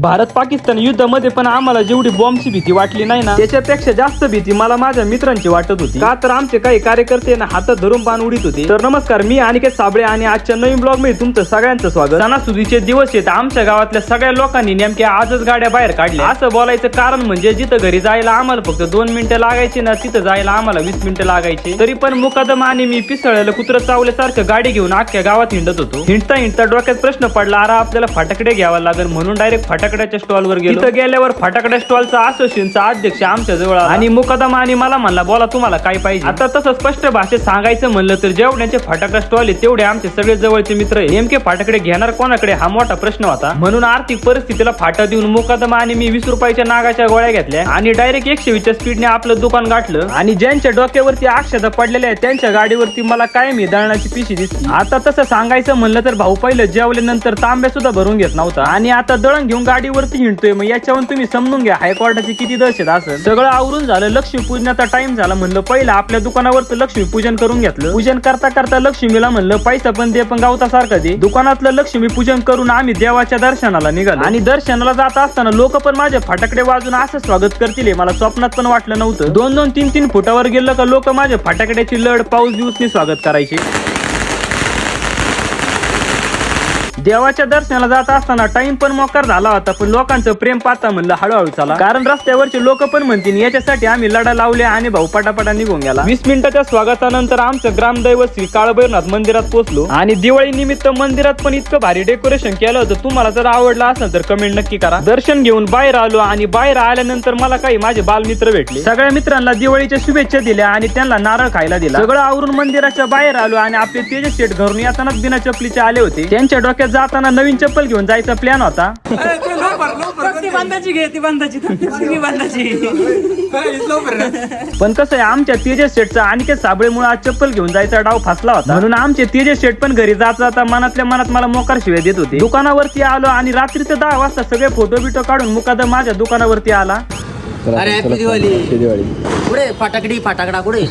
भारत पाकिस्तान युद्धामध्ये पण आम्हाला जेवढी बॉम्बची भीती वाटली नाही ना, त्याच्यापेक्षा जास्त भीती मला माझ्या मित्रांची वाटत होती. का तर आमचे काही कार्यकर्ते ना हातात धरून बाण उडीत होते. तर नमस्कार, मी अनिकेत साबळे आणि आजच्या नवीन ब्लॉग मध्ये तुमचं सगळ्यांचं स्वागत. सणासुदीचे दिवस आहेत. आमच्या गावातल्या सगळ्या लोकांनी नेमक्या आजच गाड्या बाहेर काढल्या. असं बोलायचं कारण म्हणजे जिथं घरी जायला आम्हाला फक्त 2 मिनिटं लागायची ना, तिथं जायला आम्हाला 20 मिनिटं लागायची. तरी पण मुकादम आणि मी पिसळलेलं कुत्रं चावल्यासारखं गाडी घेऊन अख्ख्या गावात हिंडत होतो. हिंडता डोक्यात प्रश्न पडला, अरे आपल्याला फटाकडे घ्यावा लागेल म्हणून डायरेक्ट फटाकड्याच्या स्टॉलवर गेलो. तिथं गेल्यावर फटाकड्या स्टॉलचा असोसिएशनचा अध्यक्ष आमच्या जवळ आला आणि मुकादम आणि मला म्हणला, बोला तुम्हाला काय पाहिजे. आता तसं स्पष्ट भाषेत सांगायचं म्हणलं तर जेवढ्याचे फटाकडा स्टॉल आहे तेवढे आमचे सगळे जवळचे मित्र आहे. नेमके फटाकडे घेणार कोणाकडे हा मोठा प्रश्न होता. म्हणून आर्थिक परिस्थितीला फाटा देऊन मुकादम आणि मी 20 रुपयाच्या नागाच्या गोळ्या घेतल्या आणि डायरेक्ट 120च्या स्पीडने आपलं दुकान गाठलं. आणि ज्यांच्या डोक्यावरती अक्षता पडलेल्या आहेत त्यांच्या गाडीवरती मला काय मी दळणाची पिशी दिसली. आता तसं सांगायचं म्हणलं तर भाऊ पहिलं जेवल्यानंतर तांब्या सुद्धा भरून घेत नव्हता आणि आता दळण घेऊन गाडीवरती हिंडतोय. मग याच्यावरून तुम्ही समजून घ्या हायकोर्टाची किती दहशत असेल. सगळं आवरून झालं, लक्ष्मीपूजनाचा टाइम झाला. म्हणलं पहिलं आपल्या दुकानावरचं लक्ष्मी पूजन करून घेतलं. पूजन करता करता लक्ष्मीला म्हणलं पैसा पण दे पण गावतासारखं दे. दुकानातलं लक्ष्मी पूजन करून आम्ही देवाच्या दर्शनाला निघालो आणि दर्शनाला जात असताना लोक पण माझे फटाकडे वाजून असं स्वागत करतील मला स्वप्नात पण वाटलं नव्हतं. 2-2, 3-3 फुटावर गेलं का लोक माझे फटाकड्याची लढ पाऊस दिवसनी स्वागत करायचे. देवाच्या दर्शनाला जात असताना टाइम पण मोकार झाला होता, पण लोकांचं प्रेम पाहता म्हणलं हळूहळू चला, कारण रस्त्यावरचे लोक पण म्हणतील याच्यासाठी आम्ही लढा लावले आणि भाऊ पटापटा निघून गेला. 20 मिनिटाच्या स्वागतानंतर आमचं ग्रामदैवत श्री काळभैरवनाथ मंदिरात पोहोचलो आणि दिवाळी निमित्त मंदिरात पण इतकं भारी डेकोरेशन केलं होतं. तुम्हाला जर आवडलं असेल तर कमेंट नक्की करा. दर्शन घेऊन बाहेर आलो आणि बाहेर आल्यानंतर मला काही माझे बालमित्र भेटले. सगळ्या मित्रांना दिवाळीच्या शुभेच्छा दिल्या आणि त्यांना नारळ खायला दिला. सगळं आवरून मंदिराच्या बाहेर आलो आणि आपले तेजस शेठ घरून येतानाच बिना चपलीचे आले होते. त्यांच्या डोक्यात जाताना नवीन चप्पल घेऊन जायचा प्लॅन होता. पण कसं आहे, आमच्या तेजस शेठचा अनिकेत साबळेमुळे आज चप्पल घेऊन जायचा डाव फसला होता. म्हणून आमचे तेजस शेठ पण घरी जात जाता मनातल्या मनात मला मोकार शिव्या देत होते. दुकानावरती आलो आणि रात्रीचे 10 वाजता सगळे फोटो बिटो काढून मुकादम माझ्या दुकानावरती आला. अरे हॅपी दिवाळी. कुठे फटाकडी फटाकडा कुठे